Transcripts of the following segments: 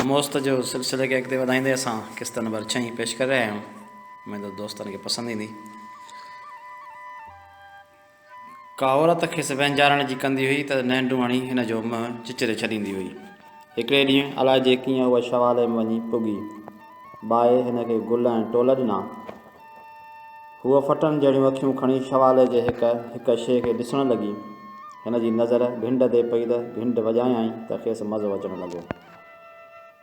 मोस्त जो सिलसिले खे अॻिते वधाईंदे असां क़िस्त नंबर 6 पेश करे रहिया आहियूं। मुंहिंजे दोस्तनि खे पसंदि ईंदी। का औरत खेसि वंजारण जी कंदी हुई त नंढूं हणी हिन जो मुंहुं चिचिरे छॾींदी हुई। हिकिड़े ॾींहुं अलाए जे कीअं उहा शवाले में वञी पुगी। बाहि हिन खे गुल ऐं टोल ॾिना। हूअ फटनि जहिड़ियूं अखियूं खणी शवाले जे हिक शइ खे ॾिसणु लॻी। हिन जी नज़र घिंड ते पई त घिंड वॼायई त खेसि मज़ो अचणु लॻो।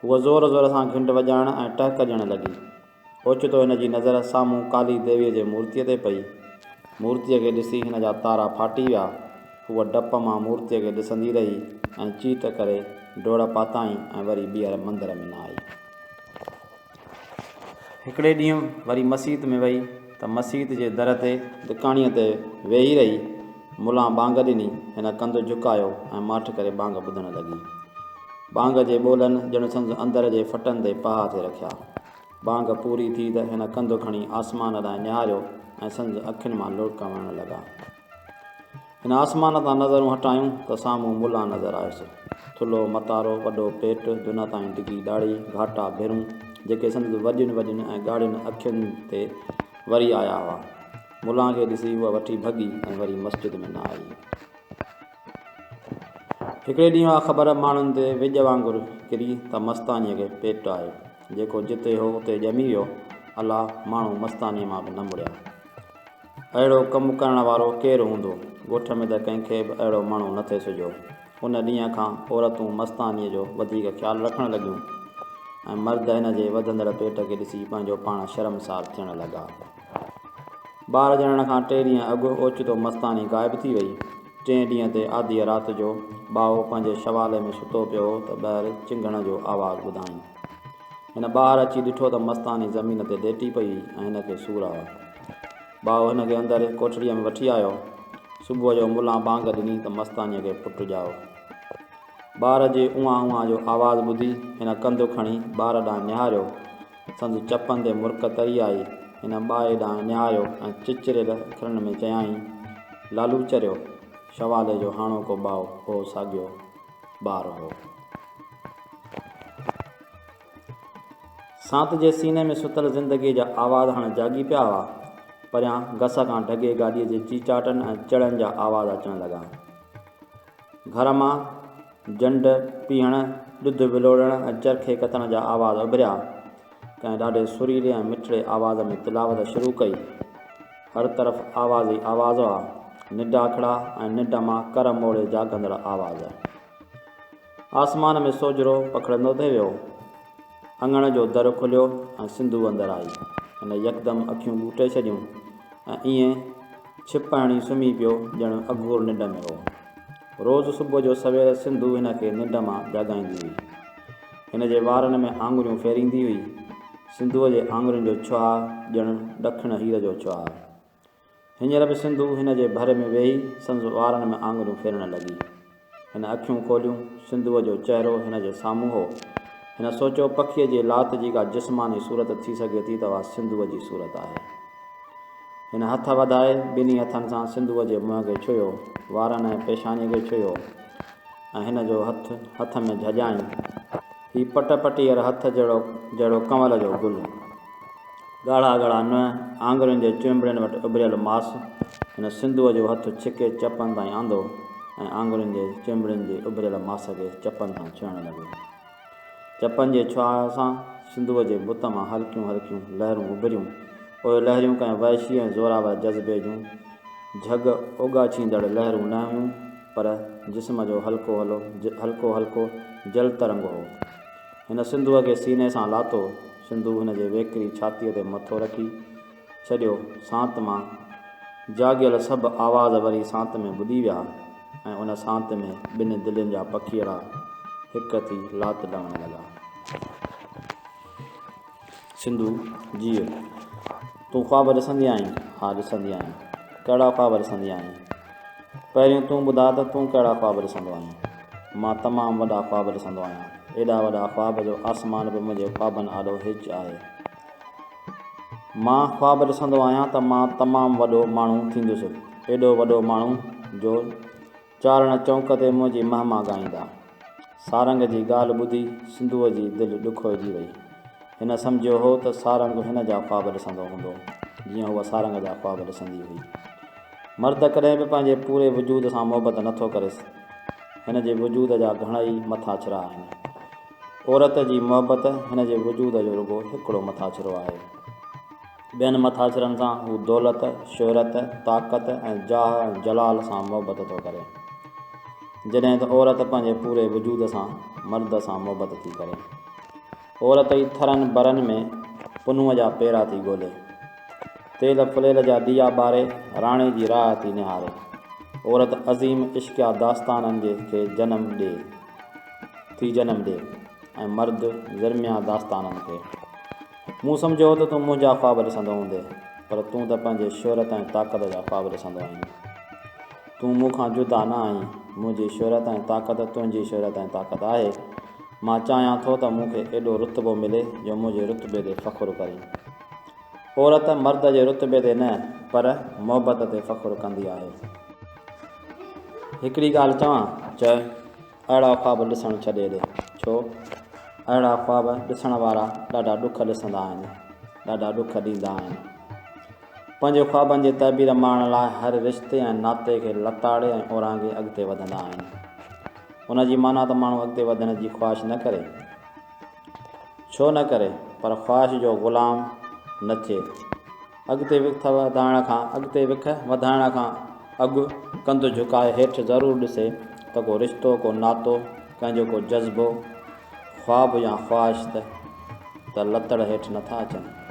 हूअ ज़ोर ज़ोर सां घिंड वॼाइण ऐं टहक ॾियणु लॻी। ओचितो हिन जी नज़र साम्हूं काली देवीअ जे मूर्तीअ ते पई। मूर्तीअ खे ॾिसी हिन जा तारा फाटी विया। हूअ डप मां मूर्तीअ खे ॾिसंदी रही ऐं चीट करे डोड़ पाताईं ऐं वरी ॿीहर मंदर में न आई। हिकिड़े ॾींहुं वरी मस्जिद में वई त मस्जिद जे दर ते दुकाणीअ ते वेही रही। मुला बांग ॾिनी। हिन कंधु झुकायो ऐं माठि करे बांग ॿुधणु लॻी। बांग जे ॿोलनि ॼण संदसि अंदर जे फटनि ते पहा थे रखिया। बांग पूरी थी त हिन कंधु खणी आसमान ॾांहुं निहारियो ऐं संदसि अखियुनि मां लुड़िका वहणु लॻा। हिन आसमान तां नज़रूं हटायूं त साम्हूं मुला नज़र आयुसि। थुल्हो मतारो, वॾो पेट, दुन ताईं डिघी ॾाढ़ी, घाटा भिरूं जेके संदसि वॾियुनि वॾियुनि ऐं ॻाढ़ियुनि अखियुनि ते वरी आया हुआ। मुला खे ॾिसी उहा वठी भॻी ऐं वरी मस्जिद में न आई। हिकिड़े ॾींहुं आहे ख़बर माण्हुनि ते विॼ वांगुरु किरी त मस्तानीअ खे पेट आहे। जेको जिते हो उते ॼमी वियो। अलाह माण्हू मस्तानीअ मां बि न मुड़िया। अहिड़ो कमु करण वारो केरु हूंदो? ॻोठ में त कंहिंखे बि अहिड़ो माण्हू न थे सुॼो। उन ॾींहं खां औरतूं मस्तानीअ जो वधीक ख़्यालु रखणु लॻियूं ऐं मर्द हिन जे वधंदड़ पेट खे ॾिसी पंहिंजो पाण शर्मसार थियणु लॻा। ॿार ॼणण खां 3 ॾींहं अॻु ओचितो मस्तानी ग़ाइबु थी वई। 3 ॾींहं ते आधीअ राति जो ॿाओ पंहिंजे शवाले में सुतो पियो त ॿाहिरि चिंघण जो आवाज़ु ॿुधाईं। हिन ॿाहिरि अची ॾिठो त मस्तानी ज़मीन ते लेटी पई ऐं हिन खे सूर हुआ। ॿाओ हिन खे अंदरि कोठड़ीअ में वठी आयो। सुबुह जो मुला बांग ॾिनी त मस्तानीअ खे पुटु ॼाओ। ॿार जे उहा उहा जो आवाज़ु ॿुधी हिन कंधु खणी ॿार ॾांहुं निहारियो। संदसि चपनि ते मुर्क तरी आई। हिन ॿाए ॾांहुं निहारियो ऐं चिचिरियल अखरनि में चयाईं, लालू चरियो। शवाले जो हाणोको ॿाओ हो साॻियो ॿारु हो। सांत जे सीने में सुतल ज़िंदगीअ जा आवाज़ हाणे जाॻी पिया हुआ। परियां घस खां ढगे गाॾीअ जे चीचाटनि ऐं चड़नि जा आवाज़ अचणु लॻा। घर मां जंड पीअण, ॾुध विलोड़ण ऐं चरखे कतण जा आवाज़ उभरिया। कंहिं ॾाढे सुरीले ऐं मिठड़े आवाज़ में तिलावत शुरू कई। हर तरफ़ आवाज़ ई आवाज़ हुआ। निड आखड़ा ऐं निड मां कर मोड़े जाॻंदड़ आवाज़। आसमान में सोजरो पखड़ंदो थे वियो। अङण जो दर खुलियो ऐं सिंधू अंदरि आई। हिन यकदमि अखियूं ॿूटे छॾियूं ऐं ईअं छिपहिणी सुम्ही पियो ॼण अघोर निंड में हो। रोज़ु सुबुह जो सवेर सिंधू हिन खे निंड मां जाॻाईंदी हुई। हिन जे वारनि में आङुरियूं फेरींदी हुई। सिंधूअ जे आङुरियुनि जो छुहाउ ॼण ॾखिण हीर जो छुहाउ। हींअर बि सिंधू हिन जे भर में वेही संदसि वारनि में आङुरियूं फेरणु लॻी। हिन अखियूं खोलियूं। सिंधूअ जो चहिरो हिन जे साम्हूं हो। हिन सोचियो पखीअ जे लात जी का जिस्मानी सूरत थी सघे थी त उहा सिंधूअ जी सूरत आहे। हिन हथ वधाए ॿिन्ही हथनि सां सिंधूअ जे मुंहं खे छुयो, वारनि ऐं पेशानीअ खे छुयो ऐं हिन जो हथ में झॼाईं। हीउ पट पटीअर हथ जहिड़ो कंवल जो गुलु। ॻाढ़ा ॻाढ़ा नुंहुं, आङुरियुनि जे चुंबड़ियुनि वटि उभरियल मांस। हिन सिंधूअ जो हथु छिके चपनि ताईं आंदो ऐं आङुरियुनि जे चुंबड़ियुनि जे उभरियल मांस खे चपनि सां छुअणु लॻो। चपनि जे छुहाउ सां सिंधूअ जे बुत मां हल्कियूं हल्कियूं लहरूं उभरियूं। उहे लहरूं कंहिं वहशी ऐं ज़ोरावर जज़्बे जूं झग ओगा छींदड़ लहरूं न हुयूं, पर जिस्म जो हल्को हल्को जल तरंग हो। हिन सिंधूअ खे सीने सां लाथो। सिंधू हिन जे वेकिरी छातीअ ते मथो रखी छॾियो। सांत मां जाॻियल सभु आवाज़ वरी सांत में ॿुधी विया ऐं उन सांत में ॿिनि दिलनि जा पखीअड़ा हिक थी लात ॾवणु लॻा। सिंधू, जीउ, तूं ख़्वाब ॾिसंदी आहीं? हा, ॾिसंदी आहियां। कहिड़ा ख़्वाब ॾिसंदी आहीं? पहिरियों तूं ॿुधा त तूं कहिड़ा ख़्वाब ॾिसंदो आहीं? मां तमामु वॾा ख़्वाब ॾिसंदो आहियां। एॾा वॾा ख़्वाब जो आसमान बि मुंहिंजे ख़्वाबनि आॾो हिच आहे। मां ख़्वाब ॾिसंदो आहियां त मां तमामु वॾो माण्हू थींदुसि। एॾो वॾो माण्हू जो चारण चौंक ते मुंहिंजी महिमा ॻाईंदा। सारंग जी ॻाल्हि ॿुधी सिंधूअ जी दिलि ॾुखोइजी वई। हिन सम्झियो हो त सारंग हिन जा ख्वाब ॾिसंदो हूंदो जीअं उहा सारंग जा ख्वाब ॾिसंदी हुई। मर्द कॾहिं बि पंहिंजे पूरे वजूद सां मोहबत नथो करे। हिन जे वजूद जा घणेई मथाछिरा आहिनि। औरत जी मोहबत हिन जे वजूद जो रुॻो हिकिड़ो मथाछिरो आहे। ॿियनि मथाछिरनि सां हू दौलत, शोहरत, ताक़त ऐं जाह ऐं जलाल सां मोहबत थो करे, जॾहिं त औरत पंहिंजे पूरे वजूद सां मर्द सां मोहबत थी करे। औरत ई थरनि बरनि में पुनूअ जा पेरा थी ॻोल्हे, तेल फुलेल जा दिया ॿारे राणे जी राह थी निहारे। औरत अज़ीम इश्किया दास्ताननि खे जनम ॾे ऐं मर्द ज़रमिया दास्ताननि खे। मूं सम्झो त तूं मुंहिंजा ख्वाब ॾिसंदो हूंदे, पर तूं त पंहिंजे शोहरत ऐं ताक़त जा ख्वाब ॾिसंदो आहीं। तूं मूंखां जुदा न आहीं। मुंहिंजी शोहरत ऐं ताक़त तुंहिंजी शोहरत ऐं ताक़त आहे। मां चाहियां थो त मूंखे एॾो रुतबो मिले जो मुंहिंजे रुतबे ते फ़ख़ुरु करीं। औरत मर्द जे रुतबे ते न, पर मोहबत ते फ़ख़ुरु कंदी आहे। हिकिड़ी ॻाल्हि चवां, चए अहिड़ा ख्वाब ॾिसणु छॾे ॾे। छो? अहिड़ा ख्वाब ॾिसण वारा ॾाढा ॾुख ॾिसंदा आहिनि, ॾाढा ॾुख ॾींदा आहिनि। पंहिंजे ख्वाबनि जे तइबीर माणण लाइ हर रिश्ते ऐं नाते खे लताड़े ऐं ओरांगे अॻिते वधंदा आहिनि। उन जी माना त माण्हू अॻिते वधण जी ख़्वाहिश न करे। छो न करे, पर ख़्वाहिश जो ग़ुलाम न थिए। अॻिते विख वधाइण खां अॻु कंधु झुकाए हेठि ज़रूरु ॾिसे त को रिश्तो, को नातो, कंहिंजो को जज़्बो, ख्वाब या ख़्वाहिश त लतड़ हेठि नथा अचनि।